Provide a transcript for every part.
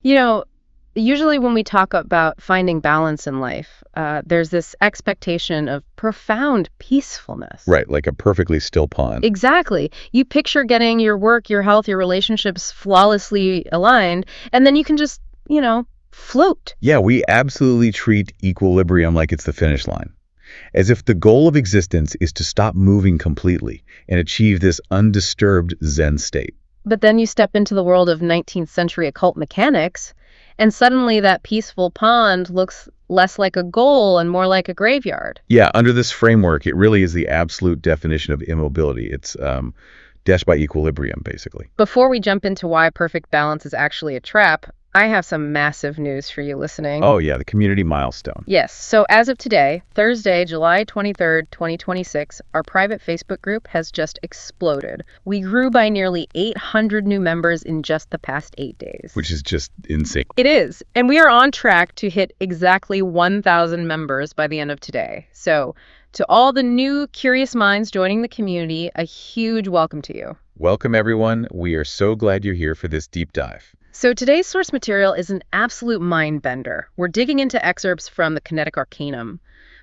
You know, usually when we talk about finding balance in life, there's this expectation of profound peacefulness. Right, like a perfectly still pond. Exactly. You picture getting your work, your health, your relationships flawlessly aligned, and then you can just, float. Yeah, we absolutely treat equilibrium like it's the finish line, as if the goal of existence is to stop moving completely and achieve this undisturbed Zen state. But then you step into the world of 19th century occult mechanics, and suddenly that peaceful pond looks less like a goal and more like a graveyard. Yeah, under this framework, it really is the absolute definition of immobility. It's dash by equilibrium, basically. Before we jump into why perfect balance is actually a trap, I have some massive news for you listening. Oh, yeah, the community milestone. Yes, so as of today, Thursday, July 23rd, 2026, our private Facebook group has just exploded. We grew by nearly 800 new members in just the past 8 days. Which is just insane. It is, and we are on track to hit exactly 1,000 members by the end of today. So, to all the new curious minds joining the community, a huge welcome to you. Welcome, everyone. We are so glad you're here for this deep dive. So today's source material is an absolute mind bender. We're digging into excerpts from the Kinetic Arcanum,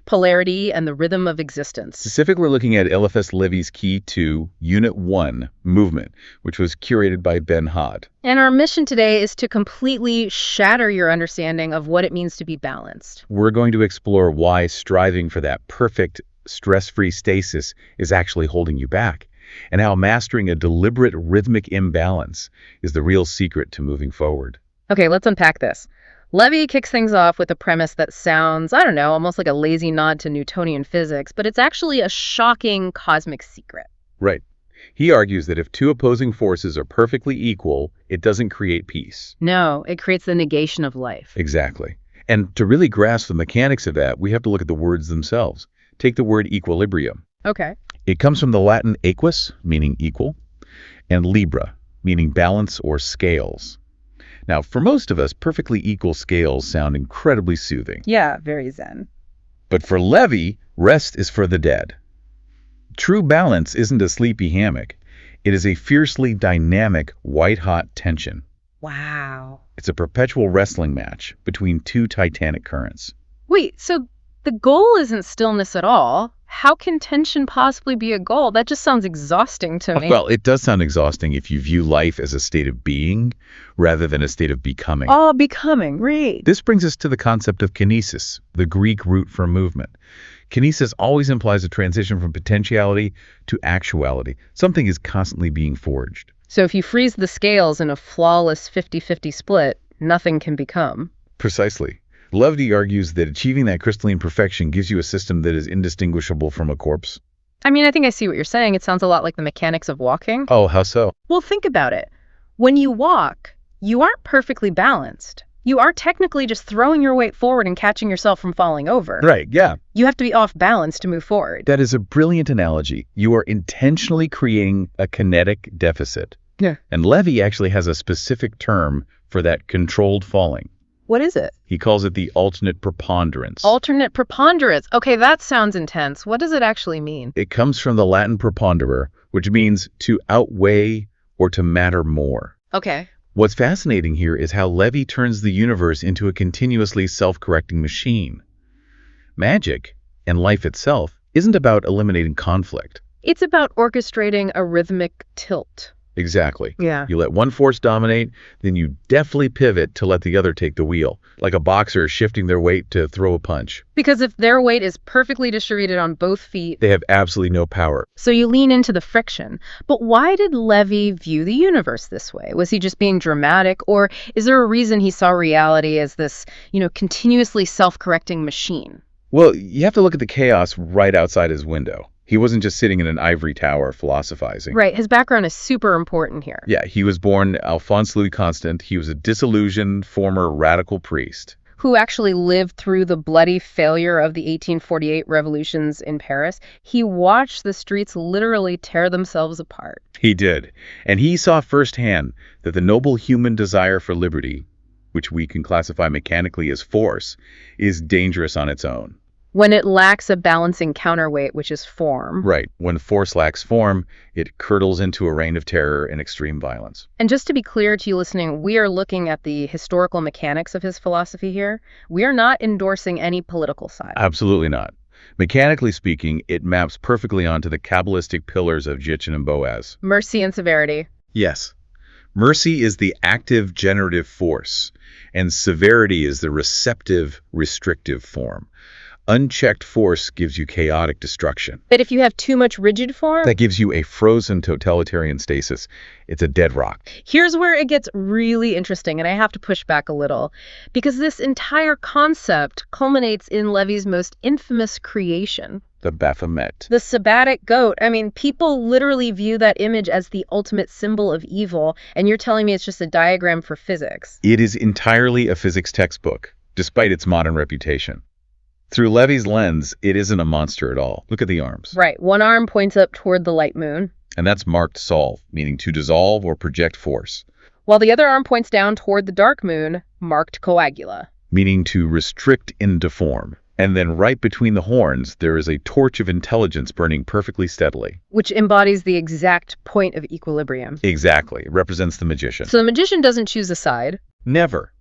Polarity, and the Rhythm of Existence. Specifically, we're looking at Eliphas Levy's Key to Unit 1, Movement, which was curated by Ben Hod. And our mission today is to completely shatter your understanding of what it means to be balanced. We're going to explore why striving for that perfect, stress-free stasis is actually holding you back, and how mastering a deliberate rhythmic imbalance is the real secret to moving forward. Okay, let's unpack this. Levy kicks things off with a premise that sounds, almost like a lazy nod to Newtonian physics, but it's actually a shocking cosmic secret. Right. He argues that if two opposing forces are perfectly equal, it doesn't create peace. No, it creates the negation of life. Exactly. And to really grasp the mechanics of that, we have to look at the words themselves. Take the word equilibrium. Okay. It comes from the Latin equus, meaning equal, and libra, meaning balance or scales. Now, for most of us, perfectly equal scales sound incredibly soothing. Yeah, very zen. But for Levy, rest is for the dead. True balance isn't a sleepy hammock. It is a fiercely dynamic, white-hot tension. Wow. It's a perpetual wrestling match between two titanic currents. Wait, so the goal isn't stillness at all. How can tension possibly be a goal? That just sounds exhausting to me. Well, it does sound exhausting if you view life as a state of being rather than a state of becoming. Oh, becoming, right. This brings us to the concept of kinesis, the Greek root for movement. Kinesis always implies a transition from potentiality to actuality. Something is constantly being forged. So if you freeze the scales in a flawless 50-50 split, nothing can become. Precisely. Levy argues that achieving that crystalline perfection gives you a system that is indistinguishable from a corpse. I mean, I think I see what you're saying. It sounds a lot like the mechanics of walking. Oh, how so? Well, think about it. When you walk, you aren't perfectly balanced. You are technically just throwing your weight forward and catching yourself from falling over. Right, yeah. You have to be off balance to move forward. That is a brilliant analogy. You are intentionally creating a kinetic deficit. Yeah. And Levy actually has a specific term for that controlled falling. What is it? He calls it the alternate preponderance. Alternate preponderance. Okay, that sounds intense. What does it actually mean? It comes from the Latin preponderare, which means to outweigh or to matter more. Okay. What's fascinating here is how Levy turns the universe into a continuously self-correcting machine. Magic, and life itself, isn't about eliminating conflict. It's about orchestrating a rhythmic tilt. Exactly. Yeah. You let one force dominate, then you deftly pivot to let the other take the wheel, like a boxer shifting their weight to throw a punch. Because if their weight is perfectly distributed on both feet, They have absolutely no power. so you lean into the friction. But why did Levy view the universe this way? Was he just being dramatic, or is there a reason he saw reality as this, continuously self-correcting machine? Well, you have to look at the chaos right outside his window. He wasn't just sitting in an ivory tower philosophizing. Right, his background is super important here. Yeah, he was born Alphonse Louis Constant. He was a disillusioned former radical priest. Who actually lived through the bloody failure of the 1848 revolutions in Paris. He watched the streets literally tear themselves apart. He did. And he saw firsthand that the noble human desire for liberty, which we can classify mechanically as force, is dangerous on its own. When it lacks a balancing counterweight, which is form. Right. When force lacks form, it curdles into a reign of terror and extreme violence. And just to be clear to you listening, we are looking at the historical mechanics of his philosophy here. We are not endorsing any political side. Absolutely not. Mechanically speaking, it maps perfectly onto the Kabbalistic pillars of Jitchin and Boaz. Mercy and severity. Yes. Mercy is the active generative force, and severity is the receptive, restrictive form. Unchecked force gives you chaotic destruction. But if you have too much rigid form, That gives you a frozen totalitarian stasis. It's a dead rock. here's where it gets really interesting, and I have to push back a little, because this entire concept culminates in Levy's most infamous creation, The Baphomet. the sabbatic goat. I mean, people literally view that image as the ultimate symbol of evil, and you're telling me it's just a diagram for physics. It is entirely a physics textbook, despite its modern reputation. Through Levy's lens, it isn't a monster at all. Look at the arms. Right, one arm points up toward the light moon, And that's marked solve, meaning to dissolve or project force, while the other arm points down toward the dark moon, marked coagula. meaning to restrict into form. And then right between the horns, there is a torch of intelligence burning perfectly steadily. Which embodies the exact point of equilibrium. Exactly. It represents the magician. So the magician doesn't choose a side. Never.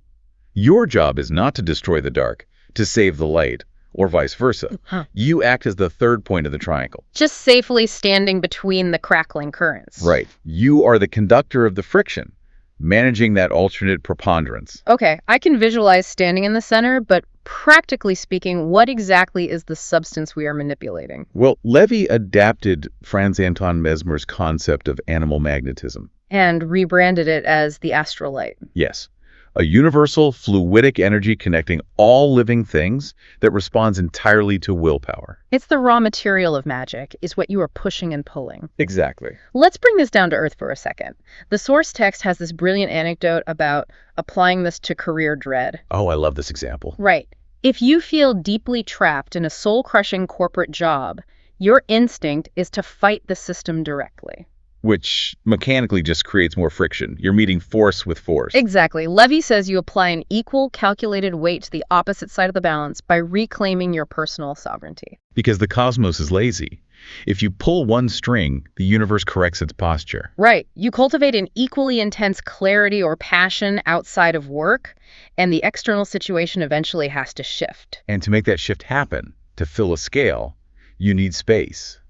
Your job is not to destroy the dark, to save the light, or vice versa. Huh. You act as the third point of the triangle. Just safely standing between the crackling currents. Right. You are the conductor of the friction, managing that alternate preponderance. Okay, I can visualize standing in the center, but practically speaking, what exactly is the substance we are manipulating? Well, Levy adapted Franz Anton Mesmer's concept of animal magnetism. And rebranded it as the astral light. Yes. A universal fluidic energy connecting all living things that responds entirely to willpower. It's the raw material of magic, is what you are pushing and pulling. Exactly. Let's bring this down to earth for a second. The source text has this brilliant anecdote about applying this to career dread. Oh, I love this example. Right. If you feel deeply trapped in a soul-crushing corporate job, your instinct is to fight the system directly. Which mechanically just creates more friction. You're meeting force with force. Exactly. Levy says you apply an equal calculated weight to the opposite side of the balance by reclaiming your personal sovereignty. Because the cosmos is lazy. If you pull one string, the universe corrects its posture. Right. You cultivate an equally intense clarity or passion outside of work, and the external situation eventually has to shift. And to make that shift happen, to fill a scale, you need space.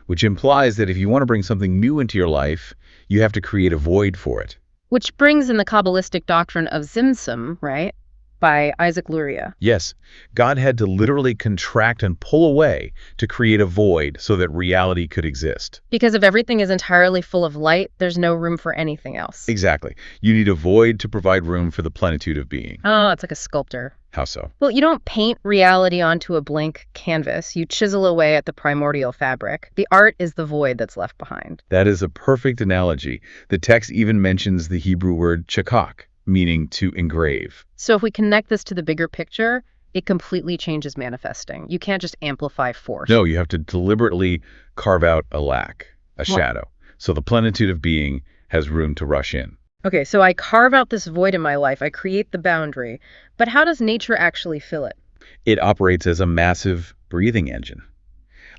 Which implies that if you want to bring something new into your life, you have to create a void for it. Which brings in the Kabbalistic doctrine of Tzimtzum, right? By Isaac Luria. Yes, God had to literally contract and pull away to create a void so that reality could exist. Because if everything is entirely full of light, there's no room for anything else. Exactly. You need a void to provide room for the plenitude of being. Oh, it's like a sculptor. How so? Well, you don't paint reality onto a blank canvas. You chisel away at the primordial fabric. The art is the void that's left behind. That is a perfect analogy. The text even mentions the Hebrew word chakak, meaning to engrave. So if we connect this to the bigger picture, it completely changes manifesting. You can't just amplify force. No, you have to deliberately carve out a lack, a Well- shadow, so the plenitude of being has room to rush in. Okay, so I carve out this void in my life. I create the boundary. But how does nature actually fill it? It operates as a massive breathing engine.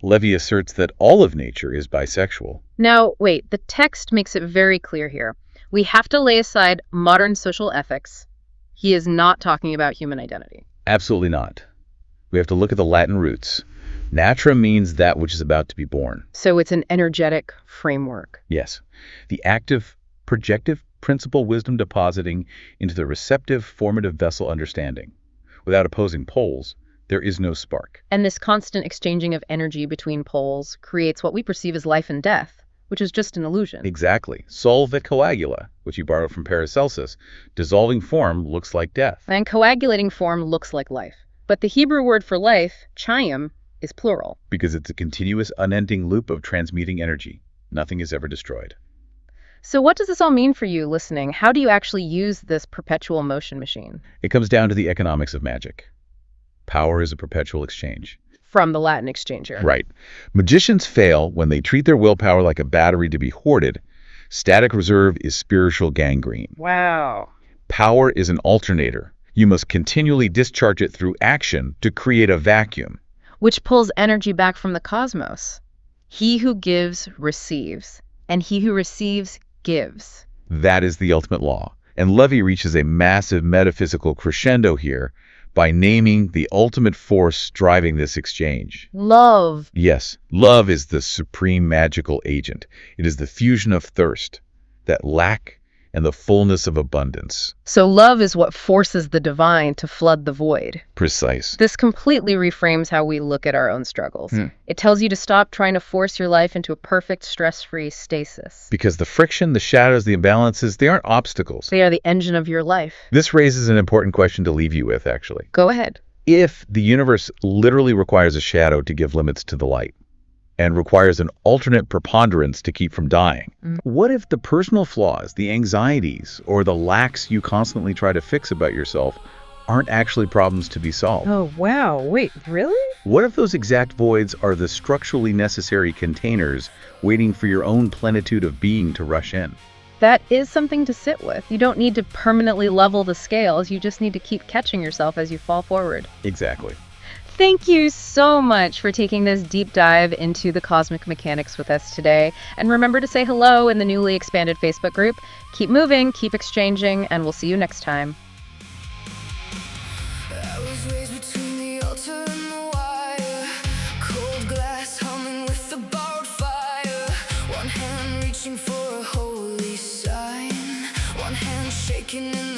Levy asserts that all of nature is bisexual. Now, wait, the text makes it very clear here. We have to lay aside modern social ethics. He is not talking about human identity. Absolutely not. We have to look at the Latin roots. Natra means that which is about to be born. So it's an energetic framework. Yes. The active, projective principle wisdom depositing into the receptive formative vessel understanding. Without opposing poles, there is no spark. And this constant exchanging of energy between poles creates what we perceive as life and death, which is just an illusion. Exactly. Solve et coagula, which you borrowed from Paracelsus. Dissolving form looks like death. And coagulating form looks like life. But the Hebrew word for life, chayim, is plural. Because it's a continuous, unending loop of transmuting energy. Nothing is ever destroyed. So what does this all mean for you listening? How do you actually use this perpetual motion machine? It comes down to the economics of magic. Power is a perpetual exchange. From the Latin exchanger. Right. Magicians fail when they treat their willpower like a battery to be hoarded. Static reserve is spiritual gangrene. Wow. Power is an alternator. You must continually discharge it through action to create a vacuum. which pulls energy back from the cosmos. He who gives receives, and he who receives gives. That is the ultimate law. And Levy reaches a massive metaphysical crescendo here by naming the ultimate force driving this exchange. Love. Yes, love is the supreme magical agent. It is the fusion of thirst, that lack, and the fullness of abundance. So love is what forces the divine to flood the void. Precise. This completely reframes how we look at our own struggles. It tells you to stop trying to force your life into a perfect, stress-free stasis. Because the friction, the shadows, the imbalances, they aren't obstacles. They are the engine of your life. This raises an important question to leave you with, actually. Go ahead. If the universe literally requires a shadow to give limits to the light, and requires an alternate preponderance to keep from dying, what if the personal flaws, the anxieties, or the lacks you constantly try to fix about yourself aren't actually problems to be solved? Oh, wow. Wait, really? What if those exact voids are the structurally necessary containers waiting for your own plenitude of being to rush in? That is something to sit with. You don't need to permanently level the scales. You just need to keep catching yourself as you fall forward. Exactly. Thank you so much for taking this deep dive into the cosmic mechanics with us today. And remember to say hello in the newly expanded Facebook group. Keep moving, keep exchanging, and we'll see you next time. I was raised between the altar and the wire, cold glass humming with the borrowed fire. One hand reaching for a holy sign, one hand shaking in the